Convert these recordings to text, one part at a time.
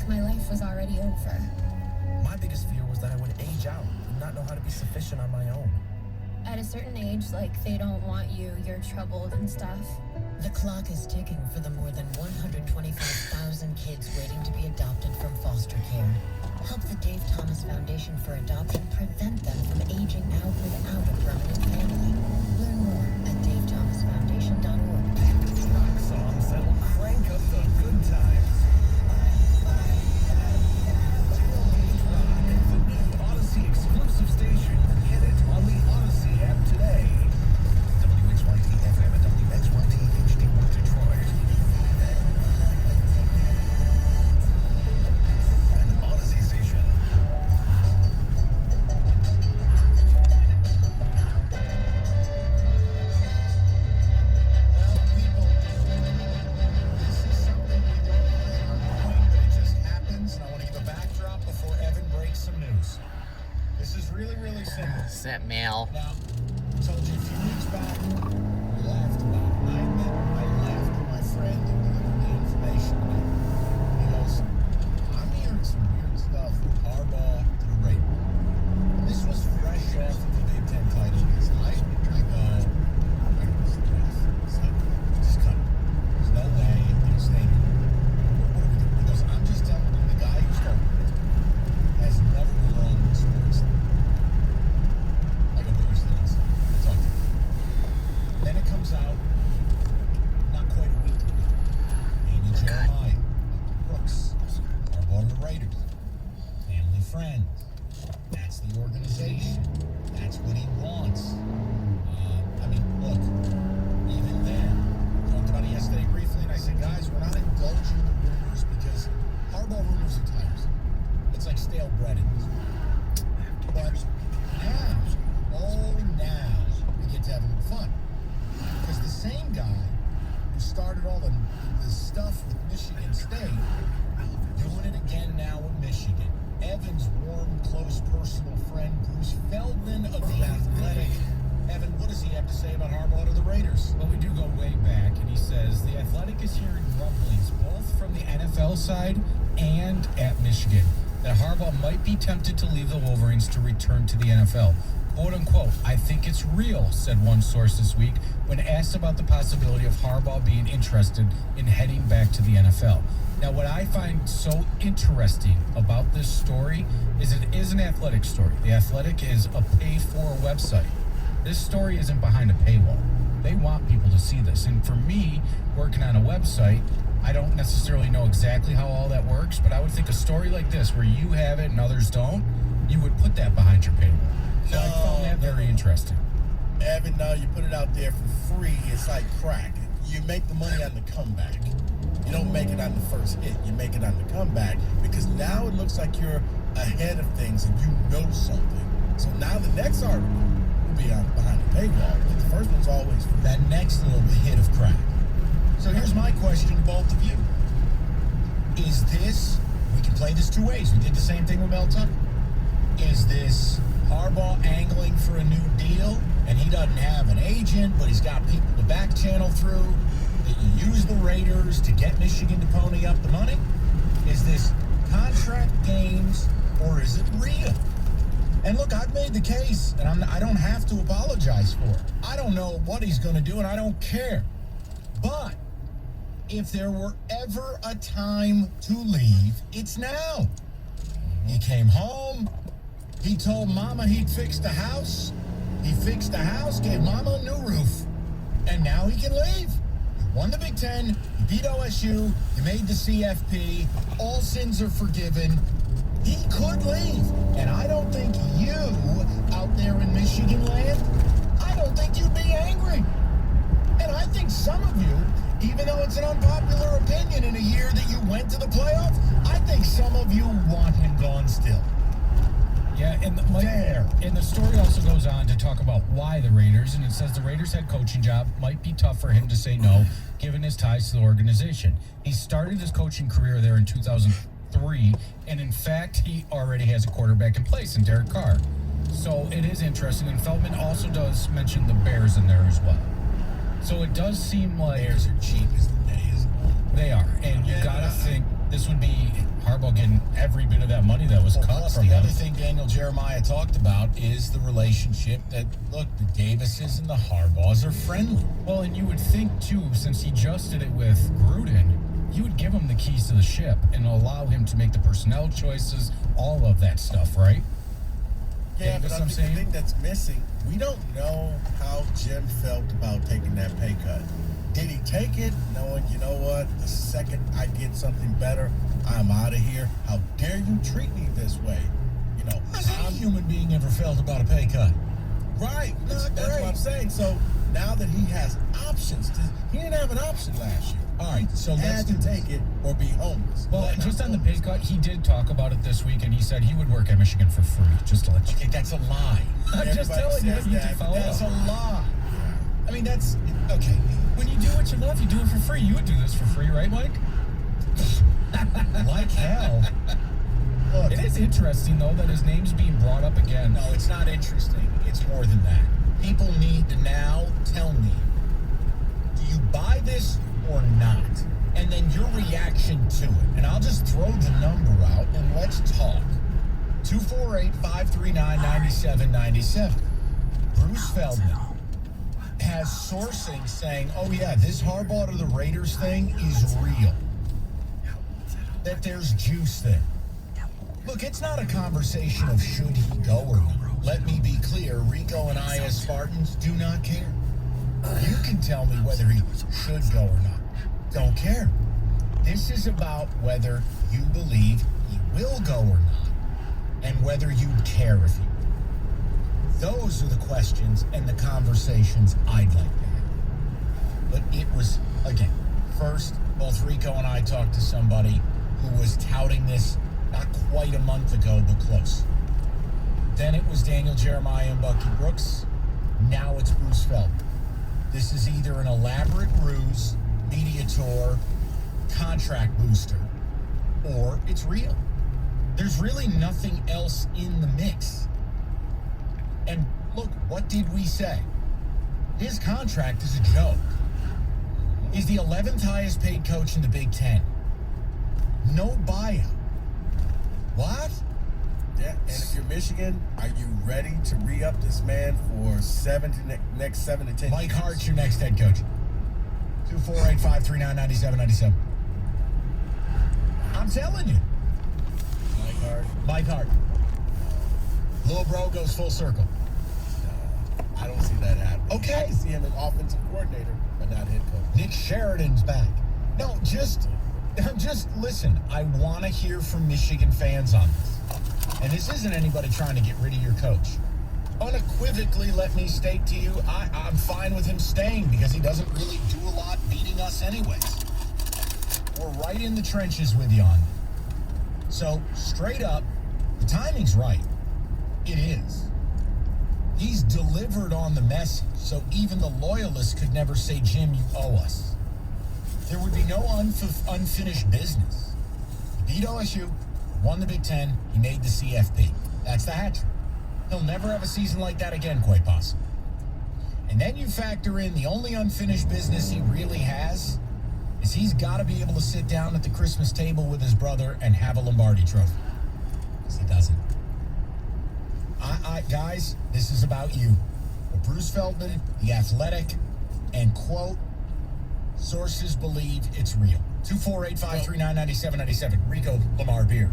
like my life was already over. My biggest fear was that I would age out and not know how to be sufficient on my own. At a certain age, like, they don't want you, you're troubled and stuff. The clock is ticking for the more than 125,000 kids waiting to be adopted from foster care. Help the Dave Thomas Foundation for Adoption prevent them from aging out without a permanent family. Learn more at davethomasfoundation.org. Rock songs that'll crank up the good times. The new Odyssey exclusive station. Get it on the Odyssey app today. WXYT FM and WXYT HD1 Detroit. An Odyssey station. Well, people, this is something we don't plan on doing, but it just happens, and I want to give a backdrop before Evan breaks some news. This is really, really simple. Is that Mal? Now, I told you a few weeks back, we laughed about it. I admit, I laughed at my friend who delivered the information to me. He goes, I'm hearing some weird stuff with Harbaugh to the Raiders. And this was fresh off of the Big Ten title. I go, where was the draft? It's like, just cut it. There's no way he'll stay here. What are we doing? He goes, I'm just telling you, the guy who started it has never belonged in sports. I go, but you're still inside. Talk to me. Then it comes out, not quite a week ago. Amy Jeremiah, Brooks, Harbaugh to the Raiders, family friends. That's the organization. That's what he wants. I mean, look, even then, we talked about it yesterday briefly, and I said, guys, we're not indulging the rumors because Harbaugh rumors are tiresome. It's like stale bread in this world. But now, we get to have a little fun. Because the same guy who started all the stuff with Michigan State, doing it again now with Michigan. Evan's warm, close, personal friend, Bruce Feldman of The Athletic. Evan, what does he have to say about Harbaugh to the Raiders? Well, we do go way back, and he says the Athletic is hearing rumblings both from the NFL side and at Michigan that Harbaugh might be tempted to leave the Wolverines to return to the NFL. Quote unquote, I think it's real, said one source this week when asked about the possibility of Harbaugh being interested in heading back to the NFL. Now, what I find so interesting about this story is it is an Athletic story. The Athletic is a paid-for website. This story isn't behind a paywall. They want people to see this. And for me, working on a website, I don't necessarily know exactly how all that works, but I would think a story like this, where you have it and others don't, you would put that behind your paywall. So I found that very interesting. Evan, no, you put it out there for free. It's like crack. You make the money on the comeback. You don't make it on the first hit. You make it on the comeback because now it looks like you're ahead of things and you know something. So now the next article will be on behind the paywall. But the first one's always for that next little hit of crack. So here's my question to both of you. Is this, we can play this two ways. We did the same thing with Mel Tucker. Is this Harbaugh angling for a new deal, and he doesn't have an agent, but he's got people to back channel through, that you use the Raiders to get Michigan to pony up the money? Is this contract games, or is it real? And look, I've made the case, and I don't have to apologize for it. I don't know what he's going to do, and I don't care. But if there were ever a time to leave, it's now. He came home. He told Mama he'd fix the house. He fixed the house, gave Mama a new roof. And now he can leave. You won the Big Ten. You beat OSU. You made the CFP. All sins are forgiven. He could leave. And I don't think you, out there in Michigan land, I don't think you'd be angry. And I think some of you, even though it's an unpopular opinion in a year that you went to the playoff, I think some of you want him gone still. Yeah, and the story also goes on to talk about why the Raiders, and it says the Raiders' head coaching job might be tough for him to say no, given his ties to the organization. He started his coaching career there in 2003, and in fact, he already has a quarterback in place in Derek Carr. So it is interesting, and Feldman also does mention the Bears in there as well. So it does seem like Bears are cheap as the day is long. they are, and you gotta think this would be Harbaugh getting every bit of that money that was cut Plus, from the him. other thing Daniel Jeremiah talked about is the relationship that, look, the Davises and the Harbaughs are friendly. Well, and you would think, too, since he just did it with Gruden, you would give him the keys to the ship and allow him to make the personnel choices, all of that stuff, right? Yeah, Davis, but I I'm think the saying? thing that's missing, we don't know how Jim felt about taking that pay cut. Did he take it knowing, you know what, the second I get something better, I'm out of here? How dare you treat me this way? You know, Has any human being ever felt about a pay cut? right. Not That's great. what I'm saying. So now that he has options, he didn't have an option last year. All right, so He let's had do to this. take it or be homeless. Well, Not just on the homeless. pay cut, he did talk about it this week, and he said he would work at Michigan for free, just to let you Okay, that's a lie. I'm just Everybody telling you, says you need to that, follow That's up. a lie. I mean, that's okay. When you do what you love, you do it for free. You would do this for free, right, Mike? Like hell. Look, It is interesting, though, that his name's being brought up again. no, it's not interesting. It's more than that. People need to now tell me, do you buy this or not? And then your reaction to it. And I'll just throw the number out and let's talk. 248-539-9797. Bruce Feldman has sourcing saying, oh yeah, this Harbaugh to the Raiders thing is real. That there's juice there. Look, it's not a conversation of should he go or not. Let me be clear, Rico and I as Spartans do not care. You can tell me whether he should go or not. Don't care. This is about whether you believe he will go or not, and whether you'd care if he would. Those are the questions and the conversations I'd like to have. But it was, again, first, both Rico and I talked to somebody who was touting this not quite a month ago, but close. Then it was Daniel Jeremiah and Bucky Brooks. Now it's Bruce Feldman. This is either an elaborate ruse, media tour, contract booster, or it's real. There's really nothing else in the mix. And look, what did we say? His contract is a joke. He's the 11th highest paid coach in the Big Ten. No buyout. What? Yeah, and if you're Michigan, are you ready to re-up this man for next 7 to 10 Mike years? Hart's your next head coach. 248-539-9797. I'm telling you. Mike Hart? Mike Hart. Lil Bro goes full circle. I don't see that happening. Okay. I can see him as offensive coordinator, but not head coach. Nick Sheridan's back. No, just listen. I want to hear from Michigan fans on this. And this isn't anybody trying to get rid of your coach. Unequivocally, let me state to you, I'm fine with him staying because he doesn't really do a lot beating us anyways. We're right in the trenches with you on that. So, straight up, the timing's right. It is. He's delivered on the message, so even the loyalists could never say, Jim, you owe us. There would be no unfinished business. He beat OSU, won the Big Ten, he made the CFP. That's the hat trick. He'll never have a season like that again, quite possibly. And then you factor in the only unfinished business he really has is he's got to be able to sit down at the Christmas table with his brother and have a Lombardi trophy. Because he doesn't. Guys, this is about you. But Bruce Feldman, The Athletic, and quote, sources believe it's real. 248-539-9797. Rico Lamar Beer.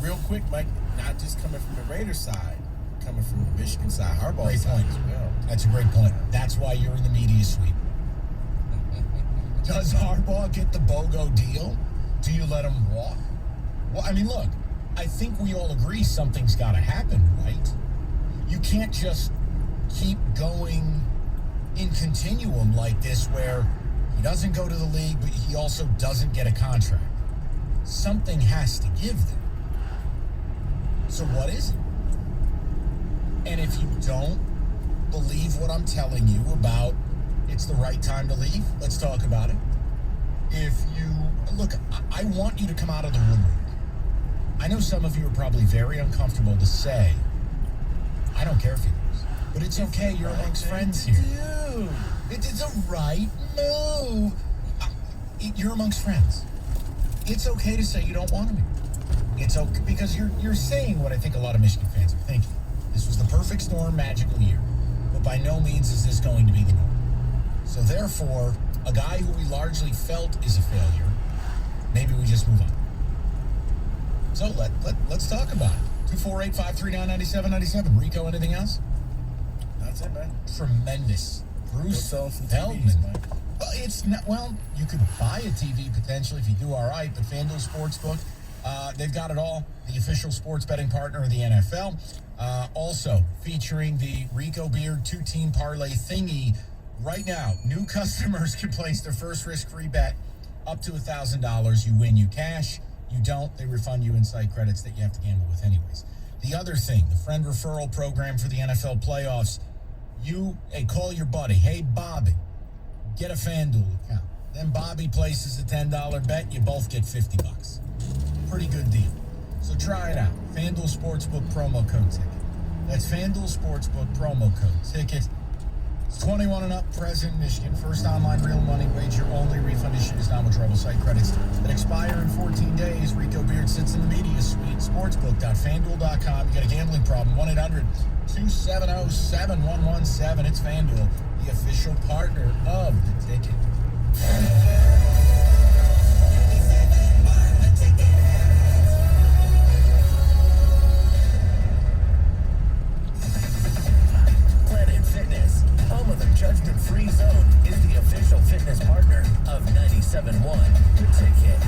Real quick, Mike, not just coming from the Raiders side, coming from the Michigan side, Harbaugh Great side point. as well. That's a great point. That's why you're in the media suite. Does Harbaugh get the BOGO deal? Do you let him walk? Well, I mean, look, I think we all agree something's got to happen, right? You can't just keep going in continuum like this where he doesn't go to the league, but he also doesn't get a contract. Something has to give them. So what is it? And if you don't believe what I'm telling you about it's the right time to leave, let's talk about it. If you look, I want you to come out of the woodwork. I know some of you are probably very uncomfortable to say, I don't care if he leaves. But it's okay, you're amongst friends here. Dude. It's a right move. You're amongst friends. It's okay to say you don't want him here. It's okay because you're saying what I think a lot of Michigan fans are thinking. This was the perfect storm, magical year, but by no means is this going to be the norm. So therefore, a guy who we largely felt is a failure, maybe we just move on. So let's talk about it. 248-539-9797. Rico, anything else? That's it, man. Tremendous. Bruce Go sell some Feldman. TVs, Mike. Well, it's not. Well, you could buy a TV potentially if you do all right. But FanDuel Sportsbook, they've got it all. The official sports betting partner of the NFL. Also featuring the Rico Beard 2-team parlay thingy. Right now, new customers can place their first risk-free bet up to $1,000. You win, you cash. You don't, they refund you in-site credits that you have to gamble with anyways. The other thing, the friend referral program for the NFL playoffs. Call your buddy. Hey, Bobby, get a FanDuel account. Then Bobby places a $10 bet. You both get $50. Pretty good deal. So try it out. FanDuel Sportsbook promo code ticket. That's FanDuel Sportsbook promo code ticket. It's 21 and up, present in Michigan. First online real money wager only. Refund issued is non-withdrawable site credits that expire in 14 days. Rico Beard sits in the media suite. Sportsbook.fanduel.com. You got a gambling problem? 1-800-270-7117. It's FanDuel, the official partner of the ticket. Planet Fitness, home of the judgment-free zone, is the official fitness partner of 97.1 The Ticket.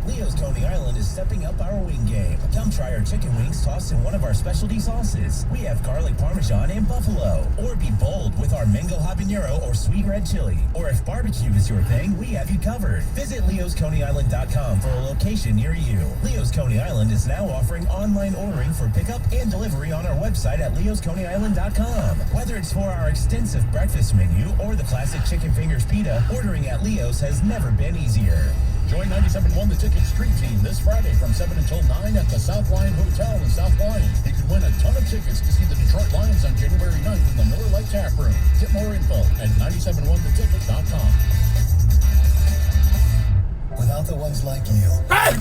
Leo's Coney Island is stepping up our wing game. Come try our chicken wings tossed in one of our specialty sauces. We have garlic parmesan and buffalo. Or be bold with our mango habanero or sweet red chili. Or if barbecue is your thing, we have you covered. Visit leosconeyisland.com for a location near you. Leo's Coney Island is now offering online ordering for pickup and delivery on our website at leosconeyisland.com. Whether it's for our extensive breakfast menu or the classic chicken fingers pita, ordering at Leo's has never been easier. Join 97.1 The Ticket Street Team this Friday from 7 until 9 at the South Lyon Hotel in South Lyon. You can win a ton of tickets to see the Detroit Lions on January 9th in the Miller Lite Tap Room. Get more info at 971theticket.com. Without the ones like you,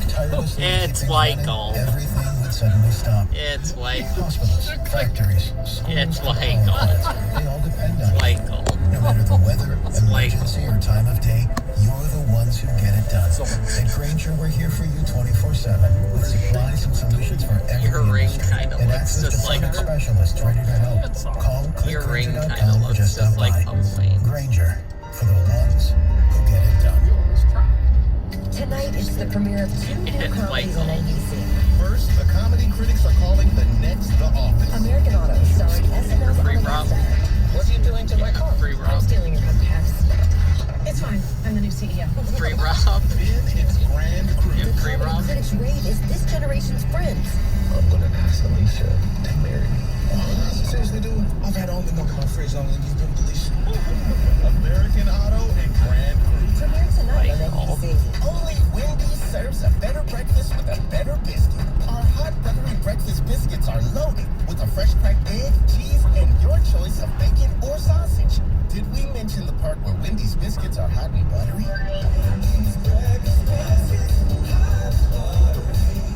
tirelessly It's keeping white running, gold. everything would suddenly stop. It's white. Hospitals, factories, schools, It's and white homes, gold. they all depend on White you. gold. No matter the weather, white emergency, or time of day, you're the ones who get it done. At Grainger, we're here for you 24/7 with supplies and solutions for every Your ring industry kinda and looks access just to like product a- specialists ready to help. Call Your ring kinda clickgrainger.com or looks just just stop like by. Pump Lane. Grainger, for the ones who get it done. Tonight is the premiere of two new It's comedies white on gold. NBC. First, the comedy critics are calling the next The Office. American Auto, starring SNL's Free Olivia Rob. Bennet. What are you doing to my car? Free I'm Rob. stealing your hubcaps. It's fine. I'm the new CEO. Free Rob. Then it's Grand Crew. You free Comedy Rob. critics rate is this generation's Friends. I'm gonna ask Alicia to marry me. Seriously, dude? I've had all the milk in my fridge longer than you've been with Alicia. American Auto and Grand Crew. Premiere tonight on Like gold. NBC. Only Wendy's serves a better breakfast with a better biscuit. Our hot buttery breakfast biscuits are loaded with a fresh cracked egg, cheese, and your choice of bacon or sausage. Did we mention the part where Wendy's biscuits are hot and buttery?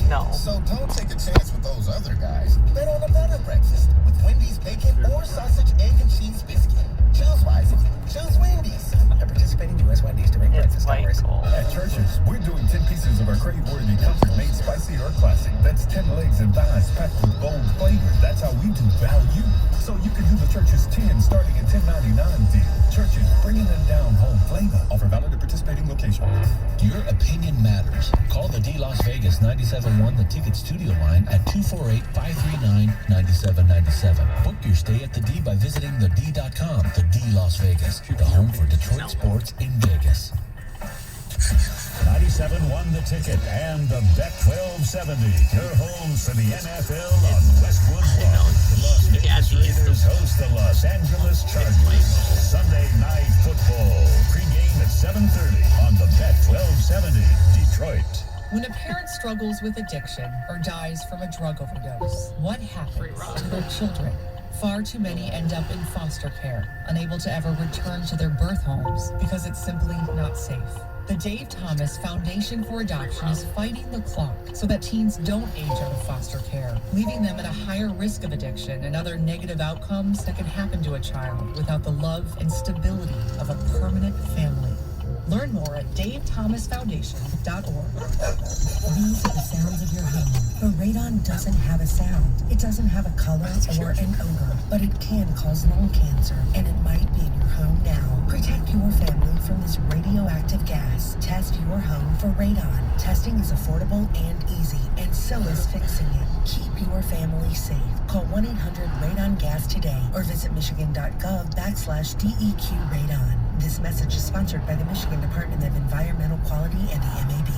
No. So don't take a chance with those other guys. Bet on a better breakfast with Wendy's bacon or sausage, egg, and cheese biscuit. Choose wisely. Choose Wendy's. At participating U.S. Wendy's during It's breakfast white hours. gold. At Church's, we're doing 10 pieces of our crave-worthy comfort made spicy or classic. That's 10 legs and thighs packed with bold flavor. That's how we do value. So you can do the Church's 10 starting at $10.99 deal. Church's, bringing them down home flavor. Offer valid at participating locations. Your opinion matters. Call the D Las Vegas 97.1 The Ticket Studio line at 248-539-9797. Book your stay at the D by visiting thed.com. The D Las Vegas, the home for Detroit sports in Vegas. 97.1 The Ticket and the Bet 1270. Your homes for the NFL on Westwood One. Las Yeah, Vegas these Raiders host the Los Angeles Chargers. Sunday night football. Pre-game at 7:30 on the Bet 1270. Detroit. When a parent struggles with addiction or dies from a drug overdose, what happens to their children? Far too many end up in foster care, unable to ever return to their birth homes because it's simply not safe. The Dave Thomas Foundation for Adoption is fighting the clock so that teens don't age out of foster care, leaving them at a higher risk of addiction and other negative outcomes that can happen to a child without the love and stability of a permanent family. Learn more at davethomasfoundation.org. These are the sounds of your home. But radon doesn't have a sound. It doesn't have a color or an odor, but it can cause lung cancer, and it might be in your home now. Protect your family from this radioactive gas. Test your home for radon. Testing is affordable and easy, and so is fixing it. Keep your family safe. Call 1-800-RADON-GAS today or visit michigan.gov/DEQ-radon. This message is sponsored by the Michigan Department of Environmental Quality and the MAB.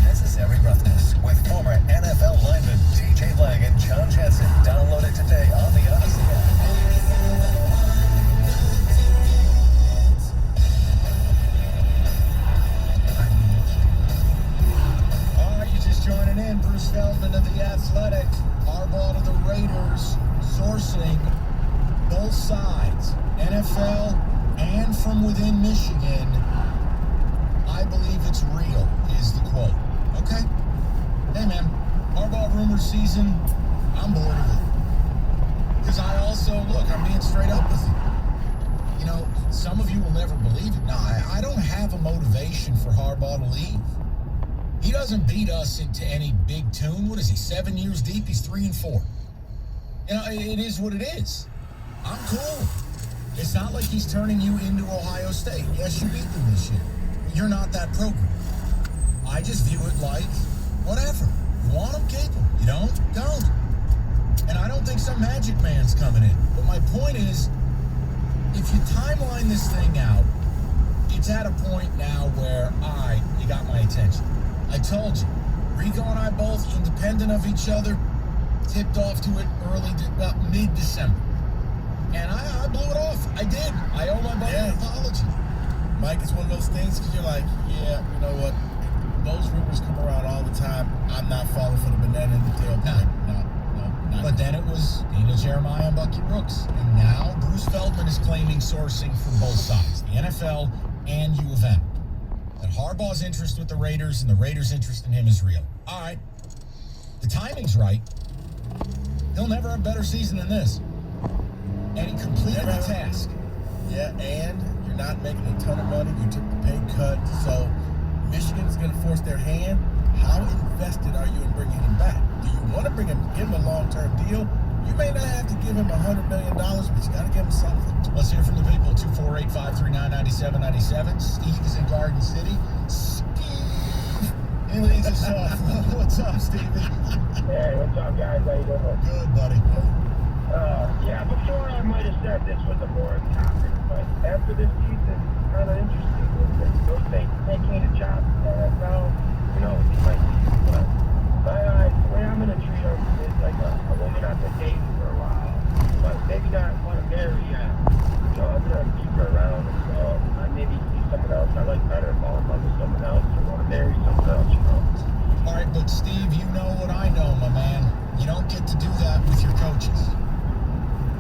Necessary Roughness with former NFL lineman TJ Lang and John Jensen. Download it today on the Odyssey app. All right, you just joining in. Bruce Feldman of The Athletic. Harbaugh to the Raiders. Sourcing both sides, NFL and from within Michigan. I believe it's real, is the quote. Okay. Hey, man. Harbaugh rumor season, I'm bored of it. Because I also, look, I'm being straight up with you. You know, some of you will never believe it. No, I don't have a motivation for Harbaugh to leave. He doesn't beat us into any big tune. What is he, 7 years deep? He's 3-4. You know, it is what it is. I'm cool. It's not like he's turning you into Ohio State. Yes, you beat them this year. You're not that program. I just view it like, whatever. You want them, keep them. You don't. And I don't think some magic man's coming in. But my point is, if you timeline this thing out, it's at a point now where, all right, you got my attention. I told you, Rico and I both, independent of each other, tipped off to it mid-December. And I blew it off. I did. I owe my buddy an apology. Mike, it's one of those things because you're like, yeah, you know what? Those rumors come around all the time. I'm not falling for the banana in the tailpipe. No. But then it was Nina Jeremiah and Bucky Brooks. And now Bruce Feldman is claiming sourcing from both sides, the NFL and U of M. That Harbaugh's interest with the Raiders and the Raiders' interest in him is real. All right. The timing's right. He'll never have a better season than this. And he completed the task. Yeah, and you're not making a ton of money. You took the pay cut. So Michigan's going to force their hand. How invested are you in bringing him back? Do you want to give him a long-term deal? You may not have to give him $100 million, but you got to give him something. Let's hear from the people. 248-539-9797. Steve is in Garden City. Steve, he leads us off. What's up, Stevie? Hey, what's up, guys? How you doing? Good, buddy. Yeah, before I might have said this was a boring topic, but after this season, it's kind of interesting. Those taking a job in the NFL, you know, he might be. But the way I'm going to treat him is like a woman I've been dating for a while, but maybe not want to marry yet. You know, I'm going to keep her around until I maybe see someone else I like better, fall in love with someone else, or want to marry someone else, you know. All right, but Steve, you know what I know, my man. You don't get to do that with your coaches.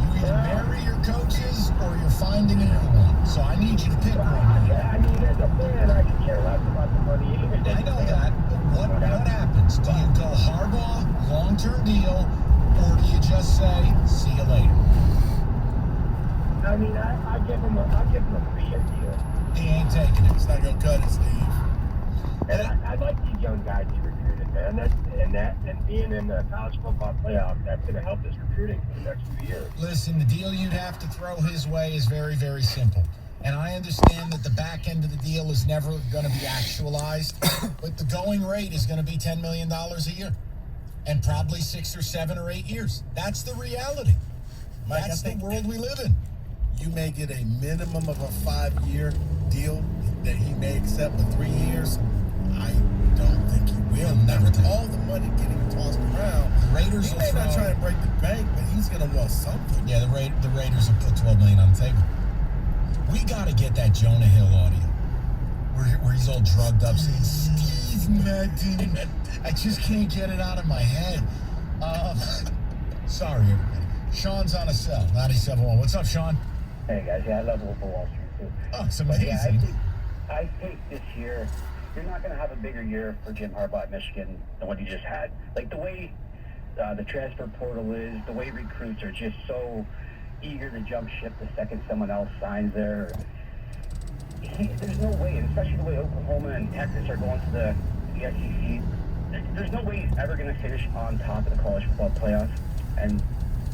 You either marry your coaches or you're finding a new one. So I need you to pick one. Yeah, I mean, as a fan, I could care less about the money. I know that, but what happens? Do you go Harbaugh, long-term deal, or do you just say, see you later? I mean, I give him a 3-year deal. He ain't taking it. He's not going to cut it, Steve. And I like these young guys he recruited, man. And being in the college football playoff, that's going to help his recruiting for the next few years. Listen, the deal you'd have to throw his way is very, very simple. And I understand that the back end of the deal is never going to be actualized, but the going rate is going to be $10 million a year. And probably 6 or 7 or 8 years. That's the reality. Mike, That's the world we live in. You may get a minimum of a 5-year deal that he may accept for 3 years. I don't think he will. Never all the money getting tossed around. The Raiders he may not try to break the bank, but he's going to want something. Yeah, the Raiders will put $12 million on the table. We got to get that Jonah Hill audio where he's all drugged up saying, Steve Madden. I just can't get it out of my head. Sorry, everybody. Sean's on a cell, 97.1. What's up, Sean? Hey, guys. Yeah, I love Wolf of Wall Street, too. Oh, it's amazing. I think this year, you're not going to have a bigger year for Jim Harbaugh at Michigan than what you just had. Like the way the transfer portal is, the way recruits are just so eager to jump ship the second someone else signs there. There's no way, and especially the way Oklahoma and Texas are going to the SEC, there's no way he's ever going to finish on top of the college football playoff. And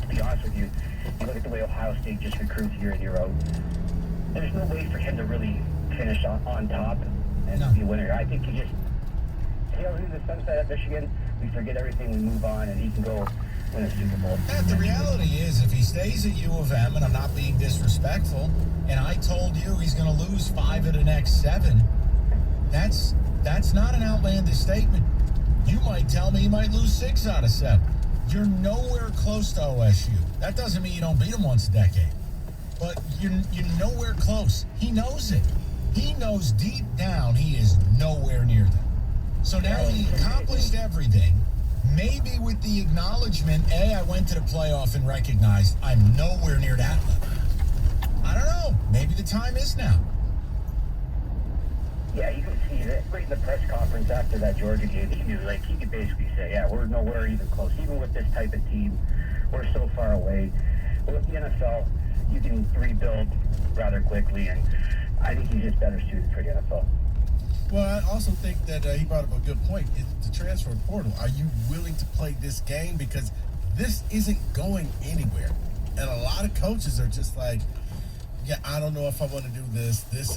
to be honest with you, you look at the way Ohio State just recruits year in, year out, there's no way for him to really finish on top and be a winner. I think he just sails into the sunset at Michigan, we forget everything, we move on, and he can go win a Super Bowl. Yeah, the reality is, if he stays at U of M, and I'm not being disrespectful, and I told you he's going to lose 5 of the next 7, that's not an outlandish statement. You might tell me he might lose 6 out of 7. You're nowhere close to OSU. That doesn't mean you don't beat them once a decade. But you're nowhere close. He knows it. He knows deep down he is nowhere near them. So now he accomplished everything. Maybe with the acknowledgement, I went to the playoff and recognized I'm nowhere near that level. I don't know. Maybe the time is now. Yeah, you can see that right in the press conference after that Georgia game. He could basically say, yeah, we're nowhere even close. Even with this type of team, we're so far away. But with the NFL, you can rebuild rather quickly, and I think he's just better suited for the NFL. Well, I also think that he brought up a good point. It's the transfer portal. Are you willing to play this game? Because this isn't going anywhere. And a lot of coaches are just like, yeah, I don't know if I want to do this. This